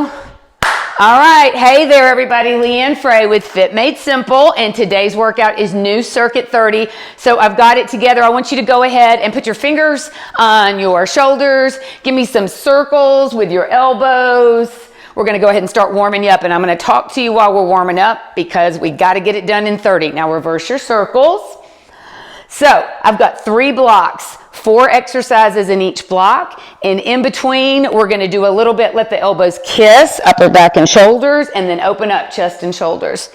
go. All right, hey there everybody, Leanne Frey with Fit Made Simple, and today's workout is new circuit 30. So I've got it together. I want you to go ahead and put your fingers on your shoulders. Give me some circles with your elbows. We're gonna go ahead and start warming you up, and I'm gonna talk to you while we're warming up because we gotta get it done in 30. Now reverse your circles. So I've got 3 blocks, 4 exercises in each block, and in between we're going to do a little bit, let the elbows kiss, upper back and shoulders, and then open up chest and shoulders.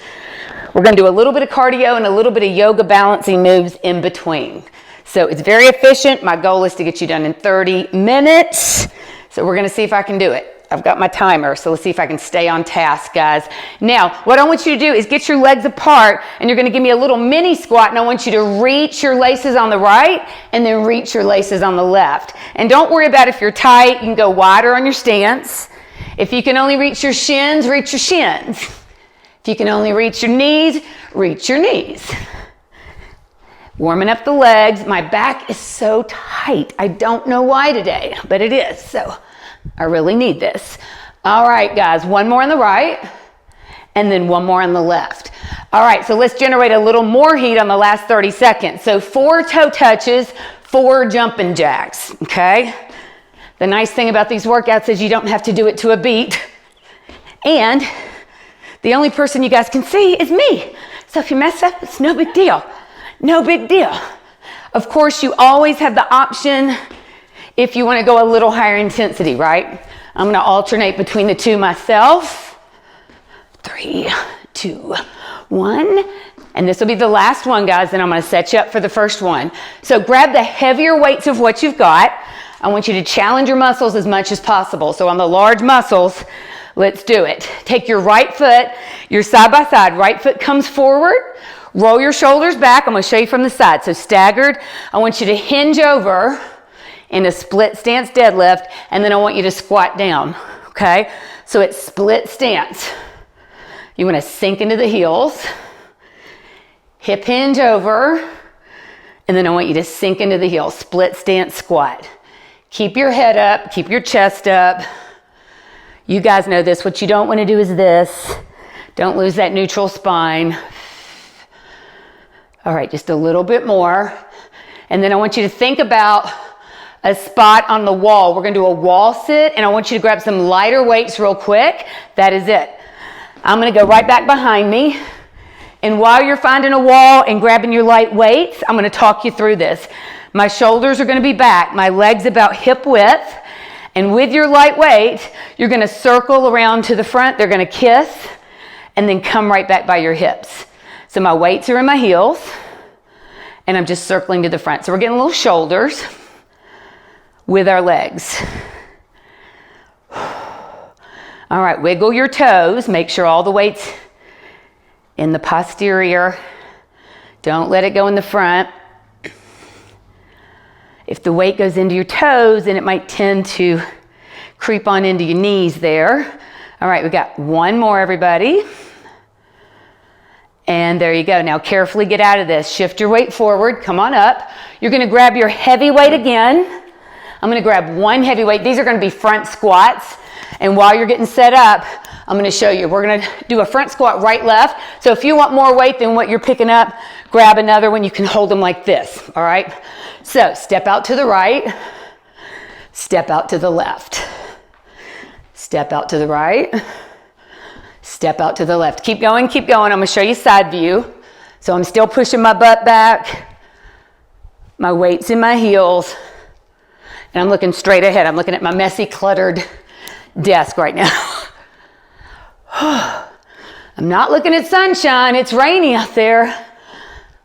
We're going to do a little bit of cardio and a little bit of yoga balancing moves in between. So it's very efficient. My goal is to get you done in 30 minutes. So we're going to see if I can do it. I've got my timer, so let's see if I can stay on task, guys. Now, what I want you to do is get your legs apart, and you're gonna give me a little mini squat, and I want you to reach your laces on the right, and then reach your laces on the left. And don't worry about if you're tight, you can go wider on your stance. If you can only reach your shins, reach your shins. If you can only reach your knees, reach your knees. Warming up the legs. My back is so tight. I don't know why today, but it is, so I really need this. All right, guys, one more on the right, and then one more on the left. All right, so let's generate a little more heat on the last 30 seconds. So 4 toe touches, 4 jumping jacks, okay? The nice thing about these workouts is you don't have to do it to a beat. And the only person you guys can see is me. So if you mess up, it's no big deal. No big deal. Of course, you always have the option if you want to go a little higher intensity, right? I'm going to alternate between the two myself. 3, 2, 1. And this will be the last one, guys, and I'm going to set you up for the first one. So grab the heavier weights of what you've got. I want you to challenge your muscles as much as possible. So on the large muscles, let's do it. Take your right foot, you're side by side. Right foot comes forward. Roll your shoulders back. I'm going to show you from the side. So staggered. I want you to hinge over in a split stance deadlift, and then I want you to squat down, okay? So it's split stance. You want to sink into the heels, hip hinge over, and then I want you to sink into the heels, split stance squat. Keep your head up, keep your chest up. You guys know this. What you don't want to do is this. Don't lose that neutral spine. All right, just a little bit more. And then I want you to think about a spot on the wall. We're gonna do a wall sit, and I want you to grab some lighter weights real quick. That is it. I'm gonna go right back behind me. And while you're finding a wall and grabbing your light weights, I'm gonna talk you through this. My shoulders are gonna be back, my legs about hip width, and with your light weight, you're gonna circle around to the front, they're gonna kiss, and then come right back by your hips. So my weights are in my heels, and I'm just circling to the front. So we're getting little shoulders with our legs. All right, wiggle your toes. Make sure all the weight's in the posterior. Don't let it go in the front. If the weight goes into your toes, then it might tend to creep on into your knees there. All right, we got one more, everybody. And there you go. Now carefully get out of this. Shift your weight forward. Come on up. You're going to grab your heavy weight again. I'm going to grab one heavy weight. These are going to be front squats. And while you're getting set up, I'm going to show you. We're going to do a front squat right, left. So if you want more weight than what you're picking up, grab another one. You can hold them like this. All right. So step out to the right. Step out to the left. Step out to the right. Step out to the left. Keep going, keep going. I'm going to show you side view. So I'm still pushing my butt back. My weight's in my heels. And I'm looking straight ahead. I'm looking at my messy, cluttered desk right now. I'm not looking at sunshine. It's rainy out there.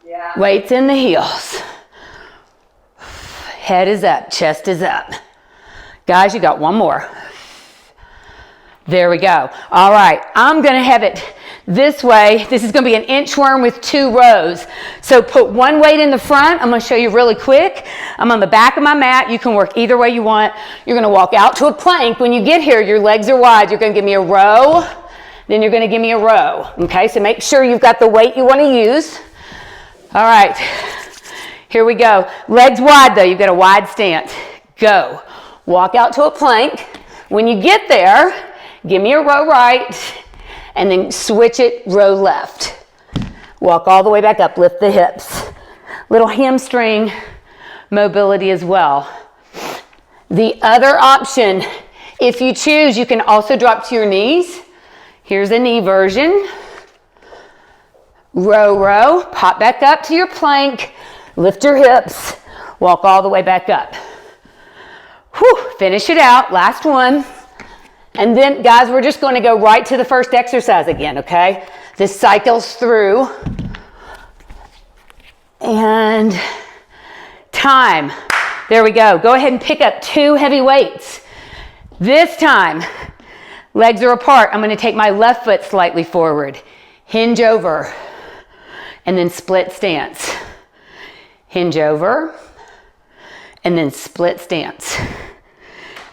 Yeah. Weights in the heels. Head is up. Chest is up. Guys, you got one more. There we go. All right. I'm going to have it this way. This is going to be an inchworm with 2 rows. So put one weight in the front. I'm going to show you really quick. I'm on the back of my mat. You can work either way you want. You're going to walk out to a plank. When you get here, your legs are wide. You're going to give me a row. Then you're going to give me a row. Okay, so make sure you've got the weight you want to use. All right. Here we go. Legs wide though. You've got a wide stance. Go. Walk out to a plank. When you get there, Give me a row right, and then switch it, row left. Walk all the way back up, lift the hips. Little hamstring mobility as well. The other option, if you choose, you can also drop to your knees. Here's a knee version. Row, row, pop back up to your plank, lift your hips, walk all the way back up. Whew, finish it out, last one. And then, guys, we're just going to go right to the first exercise again, okay? This cycles through. And time. There we go. Go ahead and pick up 2 heavy weights. This time, legs are apart. I'm going to take my left foot slightly forward. Hinge over. And then split stance. Hinge over. And then split stance.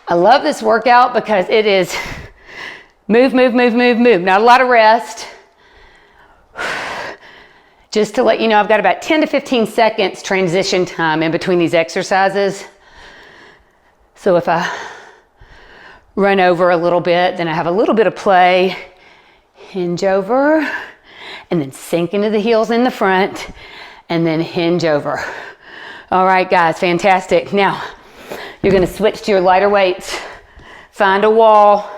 I love this workout because it is move, move, move, move, move. Not a lot of rest. Just to let you know, I've got about 10 to 15 seconds transition time in between these exercises. So if I run over a little bit, then I have a little bit of play. Hinge over, and then sink into the heels in the front, and then hinge over. All right, guys, fantastic. Now, you're gonna switch to your lighter weights. Find a wall,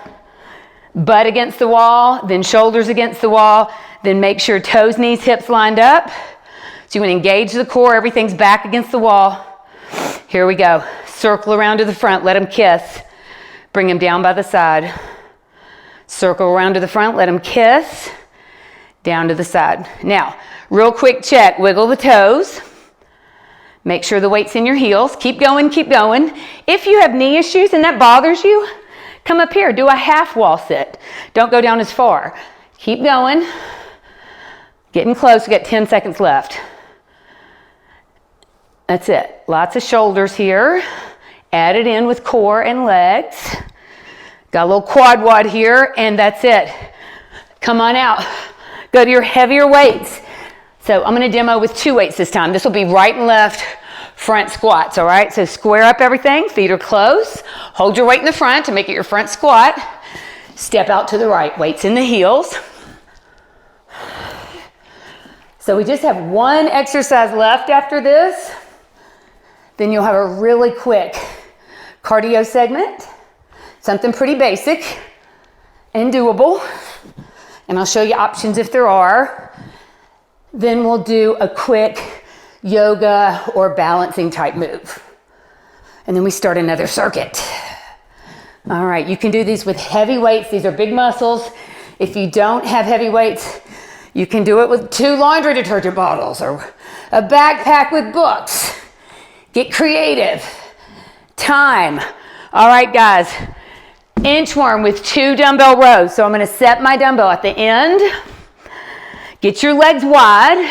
butt against the wall, then shoulders against the wall, then make sure toes, knees, hips lined up. So you wanna engage the core, everything's back against the wall. Here we go. Circle around to the front, let them kiss. Bring them down by the side. Circle around to the front, let them kiss. Down to the side. Now, real quick check, wiggle the toes. Make sure the weight's in your heels. Keep going, keep going. If you have knee issues and that bothers you, come up here, do a half wall sit. Don't go down as far. Keep going. Getting close, we got 10 seconds left. That's it. Lots of shoulders here. Add it in with core and legs. Got a little quad wad here, and that's it. Come on out. Go to your heavier weights. So I'm going to demo with 2 weights this time. This will be right and left front squats, all right? So square up everything, feet are close. Hold your weight in the front to make it your front squat. Step out to the right, weights in the heels. So we just have 1 exercise left after this. Then you'll have a really quick cardio segment, something pretty basic and doable. And I'll show you options if there are. Then we'll do a quick yoga or balancing type move. And then we start another circuit. All right, you can do these with heavy weights. These are big muscles. If you don't have heavy weights, you can do it with 2 laundry detergent bottles or a backpack with books. Get creative. Time. All right, guys. Inchworm with 2 dumbbell rows. So I'm going to set my dumbbell at the end. Get your legs wide.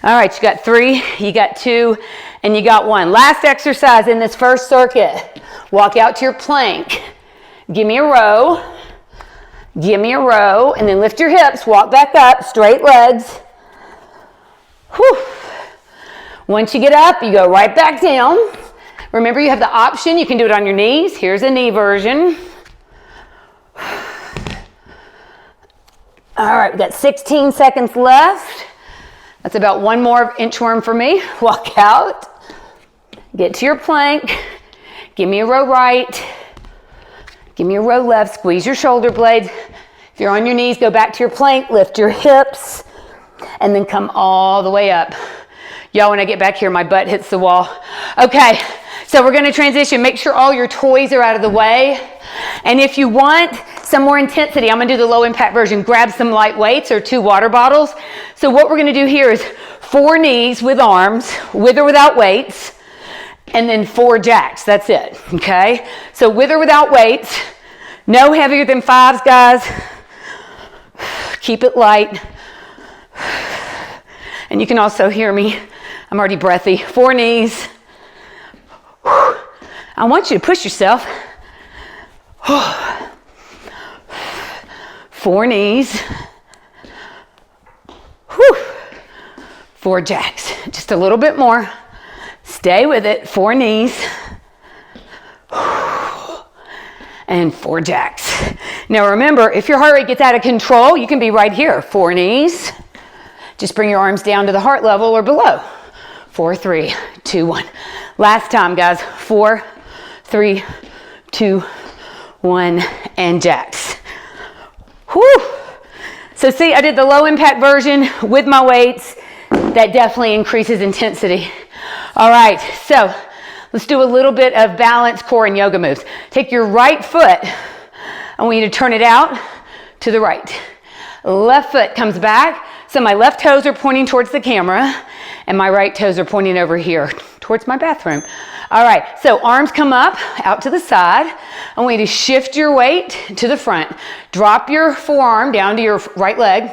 All right, you got 3, you got 2, and you got 1. Last exercise in this first circuit. Walk out to your plank. Give me a row. Give me a row, and then lift your hips. Walk back up, straight legs. Whew. Once you get up, you go right back down. Remember, you have the option. You can do it on your knees. Here's a knee version. All right, we've got 16 seconds left. That's about 1 more inchworm for me. Walk out. Get to your plank. Give me a row right. Give me a row left. Squeeze your shoulder blades. If you're on your knees, go back to your plank. Lift your hips. And then come all the way up. Y'all, when I get back here, my butt hits the wall. Okay, so we're gonna transition. Make sure all your toys are out of the way. And if you want some more intensity, I'm gonna do the low impact version. Grab some light weights or 2 water bottles. So what we're gonna do here is 4 knees with arms, with or without weights, and then 4 jacks. That's it, okay? So with or without weights, no heavier than 5s, guys. Keep it light. And you can also hear me. I'm already breathy. 4 knees. I want you to push yourself. 4 knees. 4 jacks. Just a little bit more. Stay with it. 4 knees. And 4 jacks. Now remember, if your heart rate gets out of control, you can be right here. 4 knees. Just bring your arms down to the heart level or below. 4, 3, 2, 1. Last time, guys. 4, 3, 2, 1, and jacks. Whew. So see, I did the low impact version with my weights. That definitely increases intensity. All right, so let's do a little bit of balance, core, and yoga moves. Take your right foot. I want you to turn it out to the right. Left foot comes back. So my left toes are pointing towards the camera and my right toes are pointing over here towards my bathroom. All right, so arms come up, out to the side. I want you to shift your weight to the front. Drop your forearm down to your right leg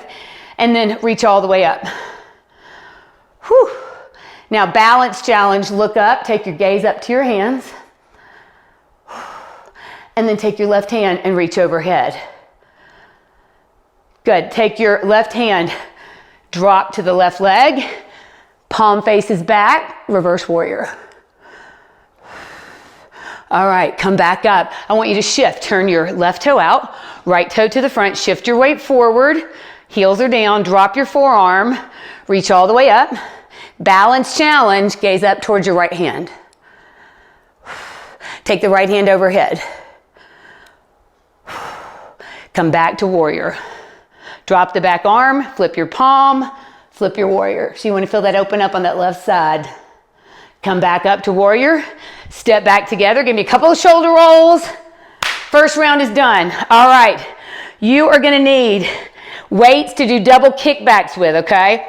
and then reach all the way up. Whew. Now balance challenge, look up, take your gaze up to your hands. And then take your left hand and reach overhead. Good, take your left hand, drop to the left leg, palm faces back, reverse warrior. All right, come back up. I want you to shift, turn your left toe out, right toe to the front, shift your weight forward, heels are down, drop your forearm, reach all the way up. Balance challenge, gaze up towards your right hand. Take the right hand overhead. Come back to warrior. Drop the back arm, flip your palm, flip your warrior. So you want to feel that open up on that left side. Come back up to warrior. Step back together. Give me a couple of shoulder rolls. First round is done. All right. You are going to need weights to do double kickbacks with, okay?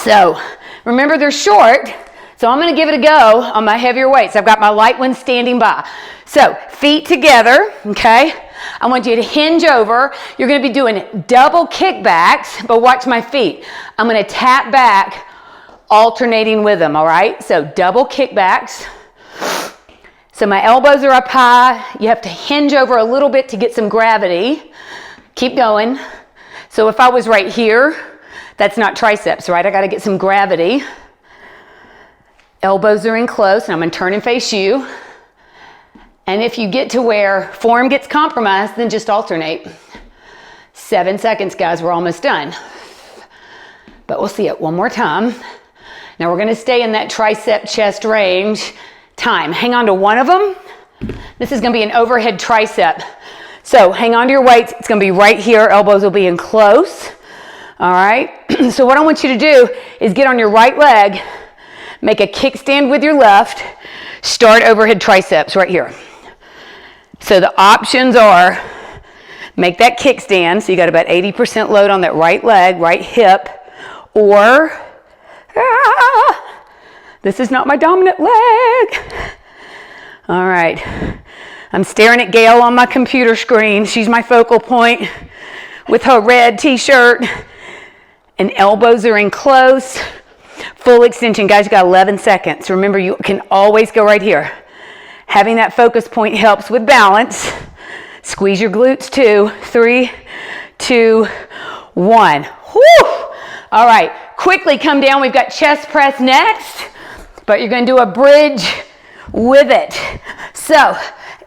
So remember they're short. So I'm going to give it a go on my heavier weights. I've got my light ones standing by. So feet together, okay? I want you to hinge over. You're going to be doing double kickbacks, but watch my feet. I'm going to tap back, alternating with them, all right? So double kickbacks. So my elbows are up high. You have to hinge over a little bit to get some gravity. Keep going. So if I was right here, that's not triceps, right? I got to get some gravity. Elbows are in close, and I'm going to turn and face you. And if you get to where form gets compromised, then just alternate. 7 seconds, guys, we're almost done. But we'll see it one more time. Now we're gonna stay in that tricep chest range. Time, hang on to one of them. This is gonna be an overhead tricep. So hang on to your weights, it's gonna be right here, elbows will be in close. All right, so what I want you to do is get on your right leg, make a kickstand with your left, start overhead triceps right here. So the options are make that kickstand, so you got about 80% load on that right leg, right hip, or this is not my dominant leg. All right, I'm staring at Gail on my computer screen. She's my focal point with her red t-shirt, and elbows are in close. Full extension, guys, you got 11 seconds. Remember, you can always go right here. Having that focus point helps with balance. Squeeze your glutes, 2, 3, 2, 1. Whew. All right, quickly come down. We've got chest press next, but you're gonna do a bridge with it. So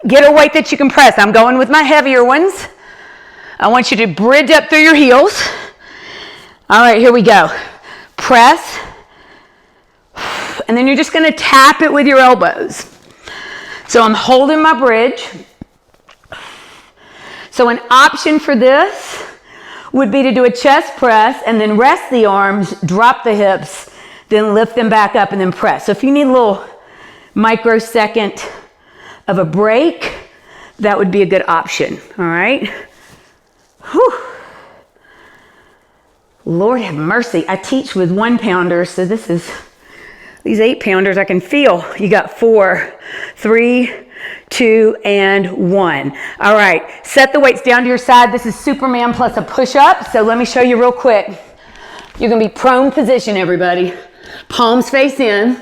get a weight that you can press. I'm going with my heavier ones. I want you to bridge up through your heels. All right, here we go. Press, and then you're just gonna tap it with your elbows. So I'm holding my bridge. So an option for this would be to do a chest press and then rest the arms, drop the hips, then lift them back up and then press. So if you need a little microsecond of a break, that would be a good option, all right? Whew. Lord have mercy. I teach with 1-pounders, so these 8-pounders I can feel. You got 4, 3, 2, and 1. All right, set the weights down to your side. This is Superman plus a push-up, so let me show you real quick. You're gonna be prone position, everybody. Palms face in.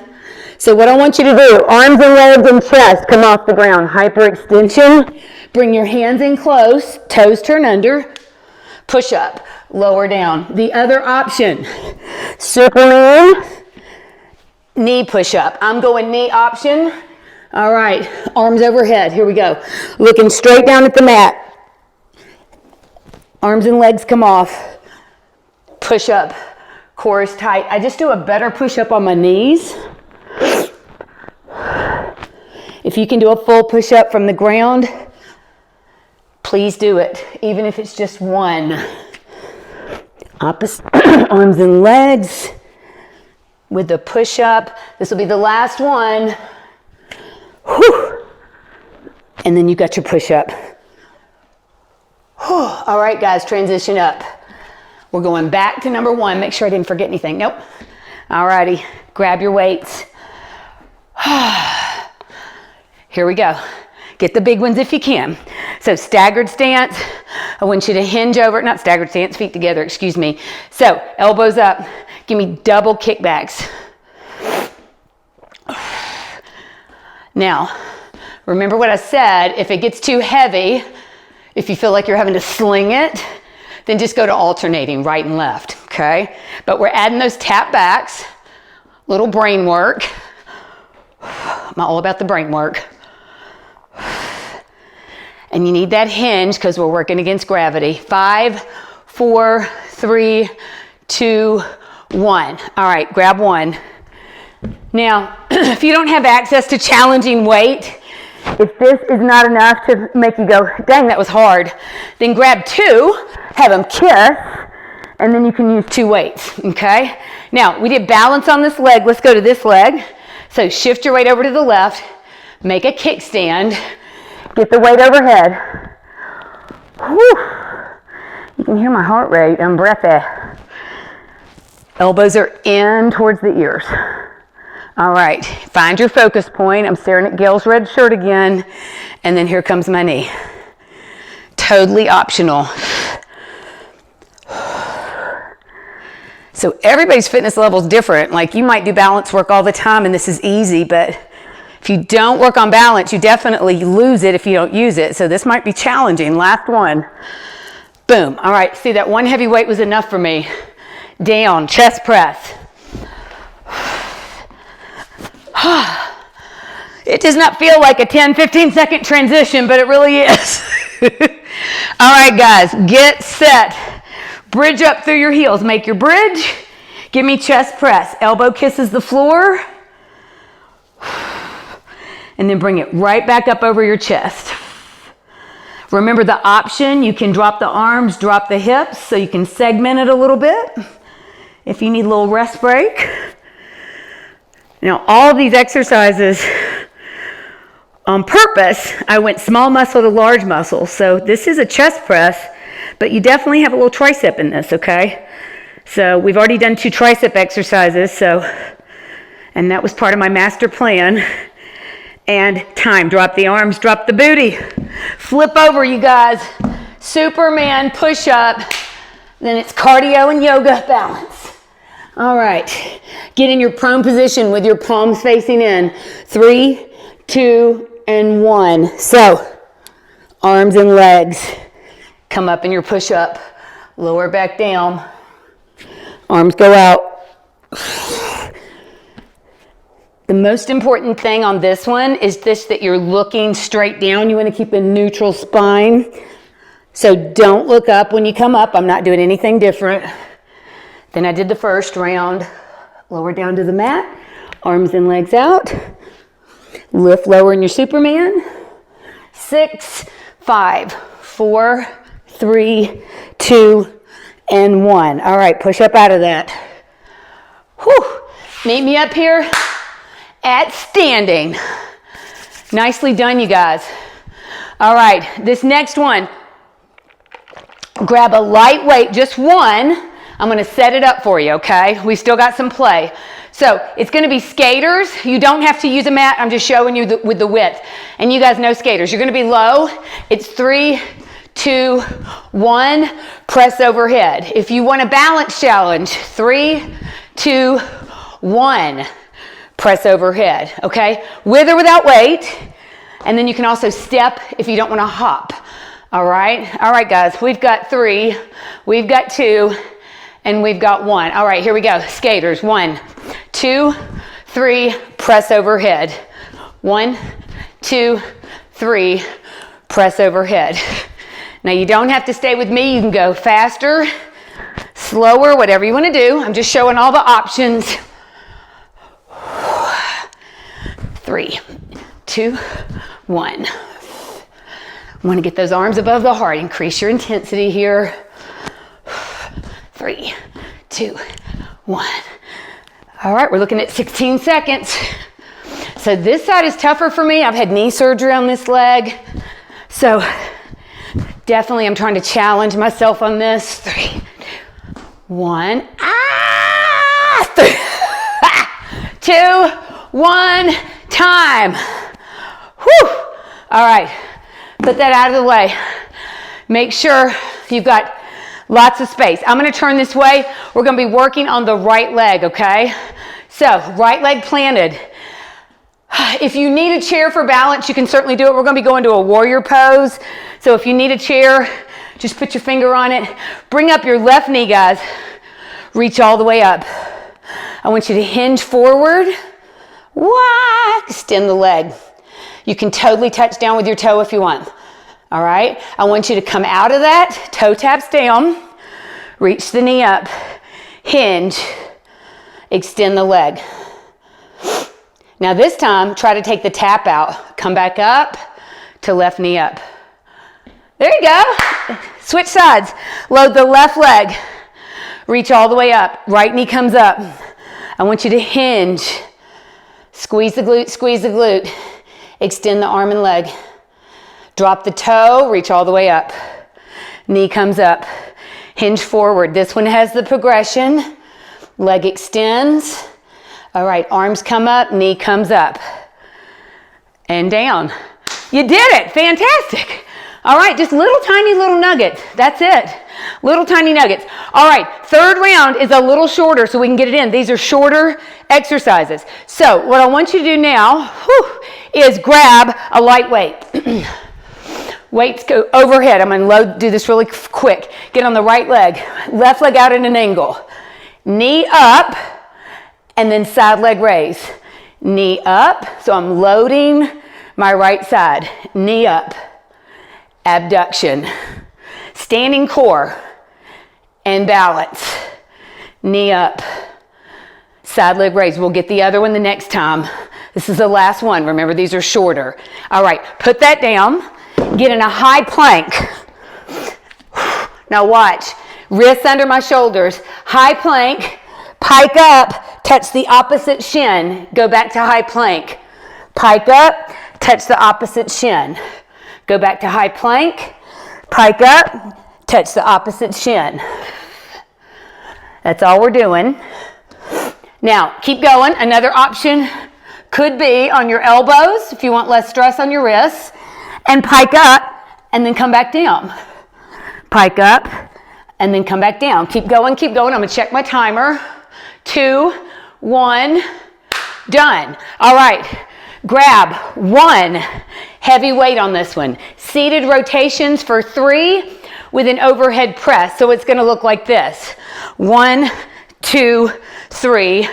So what I want you to do, arms and legs and chest come off the ground. Hyperextension. Bring your hands in close, toes turn under, push up, lower down. The other option, Superman, knee push up. I'm going knee option. All right, arms overhead. Here we go. Looking straight down at the mat. Arms and legs come off. Push up, core is tight. I just do a better push up on my knees. If you can do a full push up from the ground, please do it, even if it's just one. Opposite arms and legs with the push up. This will be the last one. Whew. And then you got your push up. Whew. All right, guys, transition up. We're going back to number one. Make sure I didn't forget anything. Nope. All righty, grab your weights. Here we go. Get the big ones if you can. So staggered stance. I want you to hinge over, not staggered stance, feet together, excuse me. So elbows up. Give me double kickbacks. Now, remember what I said. If it gets too heavy, if you feel like you're having to sling it, then just go to alternating right and left, okay? But we're adding those tap backs, little brain work. I'm all about the brain work. And you need that hinge because we're working against gravity. 5, 4, 3, 2, 1. All right, grab one. Now, if you don't have access to challenging weight, if this is not enough to make you go, dang, that was hard, then grab two, have them kiss, and then you can use two weights, okay? Now, we did balance on this leg. Let's go to this leg. So shift your weight over to the left, make a kickstand, get the weight overhead. Whew. You can hear my heart rate. I'm breathy. Elbows are in towards the ears. All right, find your focus point. I'm staring at Gail's red shirt again, and then here comes my knee. Totally optional. So everybody's fitness level is different. Like you might do balance work all the time and this is easy, but if you don't work on balance, you definitely lose it if you don't use it. So this might be challenging. Last one. Boom. All right, see that one heavy weight was enough for me. Down, chest press. It does not feel like a 10-15 second transition, but it really is. All right, guys, get set. Bridge up through your heels. Make your bridge. Give me chest press. Elbow kisses the floor. And then bring it right back up over your chest. Remember the option, you can drop the arms, drop the hips, so you can segment it a little bit if you need a little rest break. Now, all of these exercises, on purpose, I went small muscle to large muscle. So this is a chest press, but you definitely have a little tricep in this, okay? So we've already done 2 tricep exercises, and that was part of my master plan. And time, drop the arms, drop the booty. Flip over, you guys. Superman push-up. Then it's cardio and yoga balance. All right, get in your prone position with your palms facing in. 3, 2, and 1. So, arms and legs. Come up in your push-up. Lower back down. Arms go out. The most important thing on this one is that you're looking straight down. You want to keep a neutral spine. So don't look up when you come up. I'm not doing anything different than I did the first round. Lower down to the mat. Arms and legs out. Lift lower in your Superman. 6, 5, 4, 3, 2, and 1. All right, push up out of that. Whew. Meet me up here at standing. Nicely done, you guys. All right, this next one, grab a light weight, just one. I'm gonna set it up for you, okay? We still got some play. So it's gonna be skaters. You don't have to use a mat. I'm just showing you with the width. And you guys know skaters. You're gonna be low. It's 3, 2, 1, press overhead. If you want a balance challenge, 3, 2, 1. Press overhead, okay? With or without weight. And then you can also step if you don't want to hop. All right? All right, guys. We've got 3, we've got 2, and we've got 1. All right, here we go. Skaters. 1, 2, 3, press overhead. 1, 2, 3, press overhead. Now you don't have to stay with me. You can go faster, slower, whatever you want to do. I'm just showing all the options. 3, 2, 1. I want to get those arms above the heart. Increase your intensity here. 3, 2, 1. All right, we're looking at 16 seconds. So this side is tougher for me. I've had knee surgery on this leg. So definitely I'm trying to challenge myself on this. 3, 1. 3, 2, 1. Time. Whew. All right, put that out of the way. Make sure you've got lots of space. I'm going to turn this way. We're going to be working on the right leg, okay? So, right leg planted. If you need a chair for balance, you can certainly do it. We're going to be going to a warrior pose. So if you need a chair, just put your finger on it. Bring up your left knee, guys. Reach all the way up. I want you to hinge forward. Extend the leg. You can totally touch down with your toe if you want. All right? I want you to come out of that, toe taps down, reach the knee up, hinge, extend the leg. Now this time, try to take the tap out. Come back up to left knee up. There you go. Switch sides. Load the left leg. Reach all the way up. Right knee comes up. I want you to hinge. Squeeze the glute, squeeze the glute. Extend the arm and leg. Drop the toe, reach all the way up. Knee comes up. Hinge forward. This one has the progression. Leg extends. All right, arms come up, knee comes up. And down. You did it, fantastic. All right, just tiny little nuggets. That's it. Little tiny nuggets. All right, third round is a little shorter so we can get it in. These are shorter exercises. So what I want you to do now is grab a light weight. Weights go overhead. I'm going to do this really quick. Get on the right leg. Left leg out at an angle. Knee up and then side leg raise. Knee up. So I'm loading my right side. Knee up. Abduction. Standing core and balance. Knee up. Side leg raise. We'll get the other one the next time. This is the last one. Remember, these are shorter. All right, put that down. Get in a high plank. Now watch. Wrists under my shoulders. High plank. Pike up. Touch the opposite shin. Go back to high plank. Pike up. Touch the opposite shin. Go back to high plank. Pike up. Touch the opposite shin. That's all we're doing. Now, keep going. Another option could be on your elbows if you want less stress on your wrists. And pike up and then come back down. Pike up and then come back down. Keep going, keep going. I'm going to check my timer. 2, 1, done. All right. Grab one heavy weight on this one. Seated rotations for 3 with an overhead press. So it's going to look like this. 1, 2, 3.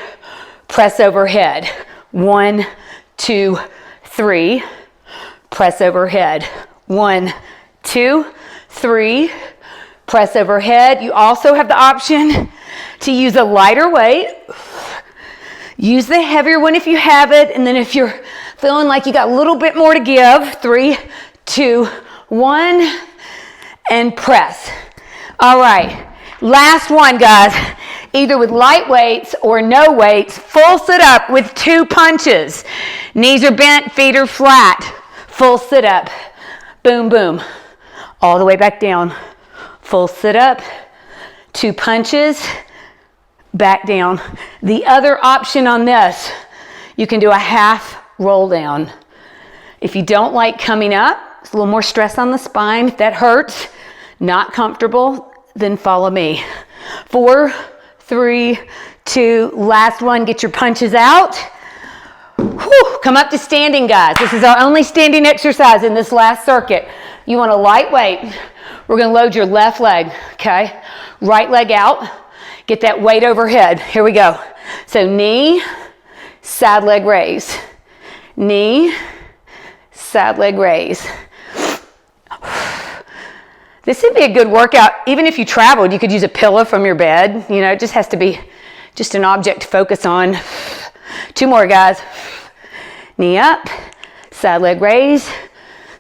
Press overhead. 1, 2, 3. Press overhead. 1, 2, 3. Press overhead. You also have the option to use a lighter weight. Use the heavier one if you have it. And then if you're feeling like you got a little bit more to give, 3, 2, 1, and press. All right. Last one, guys. Either with light weights or no weights, full sit up with 2 punches. Knees are bent, feet are flat. Full sit up. Boom, boom. All the way back down. Full sit up. 2 punches. Back down. The other option on this, you can do a half roll down. If you don't like coming up, it's a little more stress on the spine. If that hurts, not comfortable, then follow me. 4, 3, 2, last one. Get your punches out. Whew, come up to standing, guys. This is our only standing exercise in this last circuit. You want a light weight. We're going to load your left leg, okay? Right leg out. Get that weight overhead. Here we go. So knee, side leg raise. Knee, side leg raise. This would be a good workout. Even if you traveled, you could use a pillow from your bed. You know, it just has to be just an object to focus on. 2 more, guys. Knee up, side leg raise.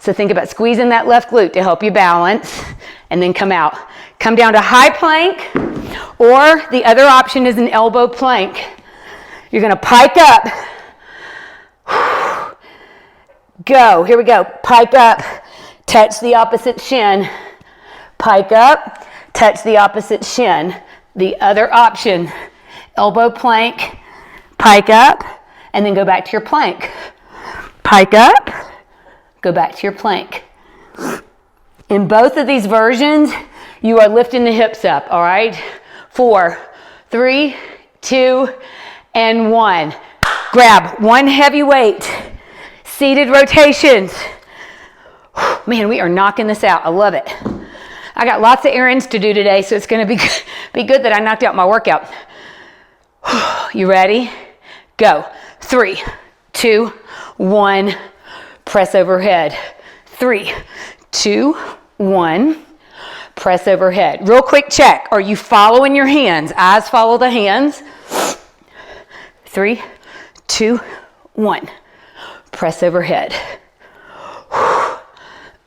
So think about squeezing that left glute to help you balance, and then come out. Come down to high plank, or the other option is an elbow plank. You're gonna pike up. Go, here we go. Pike up, touch the opposite shin. Pike up, touch the opposite shin. The other option, elbow plank, pike up, and then go back to your plank. Pike up, go back to your plank. In both of these versions, you are lifting the hips up, all right? 4, 3, 2, and 1. Grab one heavy weight. Seated rotations. Man, we are knocking this out. I love it. I got lots of errands to do today, so it's going to be good that I knocked out my workout. You ready? Go. 3, 2, 1. Press overhead. 3, 2, 1. Press overhead. Real quick check. Are you following your hands? Eyes follow the hands. 3, 2, 1. Press overhead.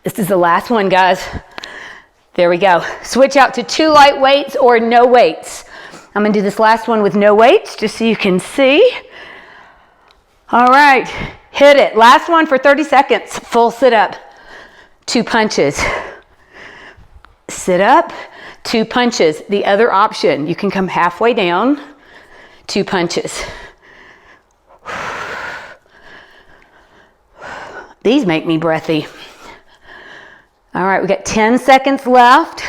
This is the last one, guys. There we go. Switch out to 2 light weights or no weights. I'm going to do this last one with no weights just so you can see. All right. Hit it. Last one for 30 seconds. Full sit up. 2 punches. Sit up. 2 punches. The other option, you can come halfway down. 2 punches. These make me breathy. All right, we got 10 seconds left.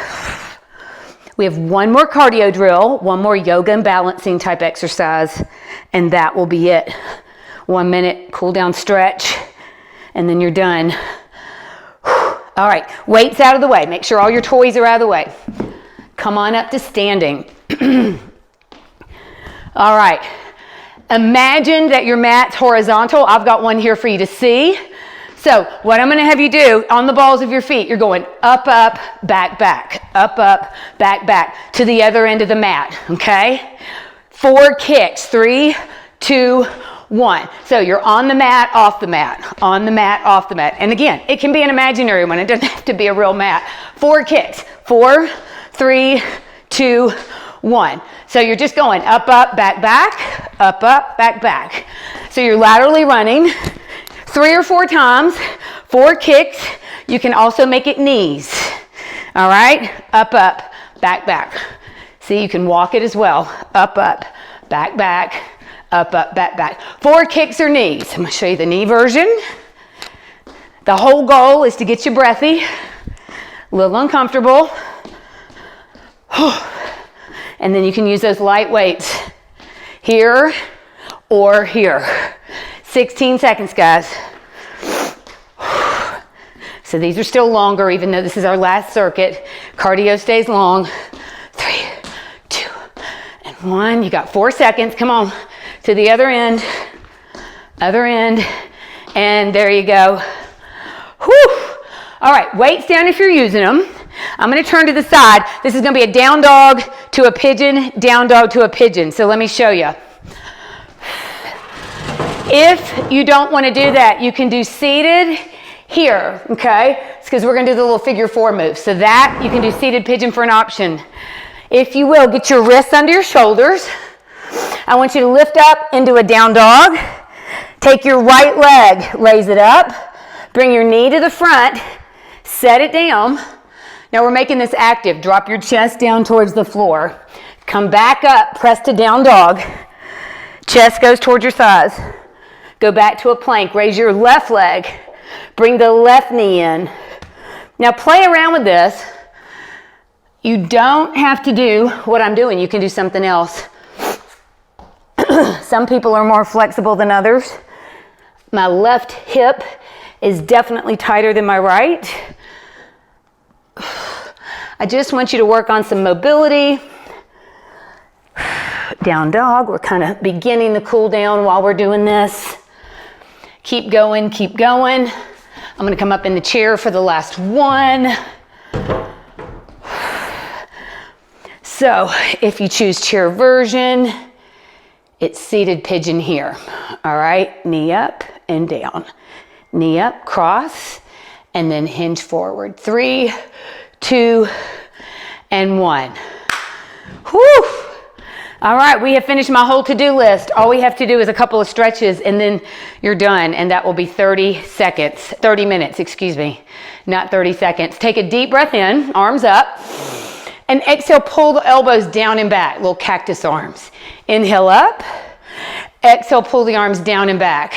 We have 1 more cardio drill, 1 more yoga and balancing type exercise, and that will be it. 1 minute cool down stretch, and then you're done. All right, weights out of the way. Make sure all your toys are out of the way. Come on up to standing. All right, imagine that your mat's horizontal. I've got one here for you to see. So what I'm going to have you do on the balls of your feet, you're going up, up, back, back, up, up, back, back to the other end of the mat, okay? 4 kicks, 3, 2, 1. So you're on the mat, off the mat, on the mat, off the mat. And again, it can be an imaginary one. It doesn't have to be a real mat. 4 kicks, 4, 3, 2, 1. So you're just going up, up, back, back, up, up, back, back. So you're laterally running 3 or 4 times, 4 kicks. You can also make it knees. All right, up, up, back, back. See, you can walk it as well. Up, up, back, back, up, up, back, back. 4 kicks or knees. I'm gonna show you the knee version. The whole goal is to get you breathy, a little uncomfortable. And then you can use those light weights here or here. 16 seconds, guys. So these are still longer, even though this is our last circuit. Cardio stays long. 3, 2, and 1. You got 4 seconds. Come on. To the other end. Other end. And there you go. Whew. All right, weights down if you're using them. I'm going to turn to the side. This is going to be a down dog to a pigeon, down dog to a pigeon. So let me show you. If you don't want to do that, you can do seated here, okay? It's because we're going to do the little figure 4 move. So that, you can do seated pigeon for an option. If you will, get your wrists under your shoulders. I want you to lift up into a down dog. Take your right leg, raise it up. Bring your knee to the front. Set it down. Now we're making this active. Drop your chest down towards the floor. Come back up, press to down dog. Chest goes towards your thighs. Go back to a plank. Raise your left leg. Bring the left knee in. Now play around with this. You don't have to do what I'm doing. You can do something else. Some people are more flexible than others. My left hip is definitely tighter than my right. I just want you to work on some mobility. Down dog. We're kind of beginning the cool down while we're doing this. Keep going, keep going. I'm going to come up in the chair for the last one. So if you choose chair version, it's seated pigeon here. All right, knee up and down. Knee up, cross, and then hinge forward. 3, 2, and 1. Whew. All right, we have finished my whole to-do list. All we have to do is a couple of stretches and then you're done. And that will be 30 minutes, excuse me, not 30 seconds. Take a deep breath in, arms up, and exhale, pull the elbows down and back, little cactus arms. Inhale up, exhale, pull the arms down and back.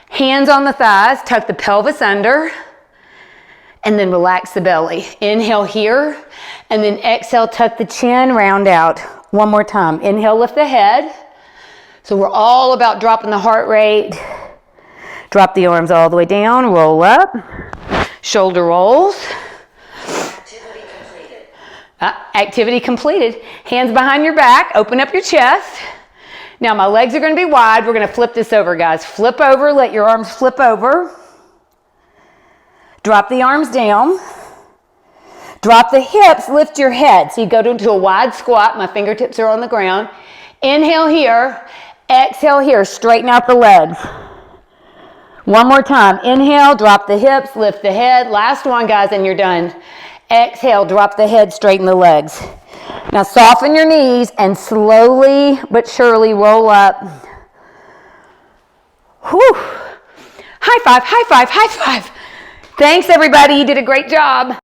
Hands on the thighs, tuck the pelvis under, and then relax the belly. Inhale here, and then exhale, tuck the chin, round out. One more time. Inhale, lift the head. So we're all about dropping the heart rate. Drop the arms all the way down, roll up. Shoulder rolls. Activity completed. Activity completed. Hands behind your back, open up your chest. Now my legs are gonna be wide. We're gonna flip this over, guys. Flip over, let your arms flip over. Drop the arms down. Drop the hips, lift your head. So you go into a wide squat. My fingertips are on the ground. Inhale here, exhale here. Straighten out the legs. One more time. Inhale, drop the hips, lift the head. Last one, guys, and you're done. Exhale, drop the head, straighten the legs. Now soften your knees and slowly but surely roll up. Whew. High five, high five, high five. Thanks, everybody. You did a great job.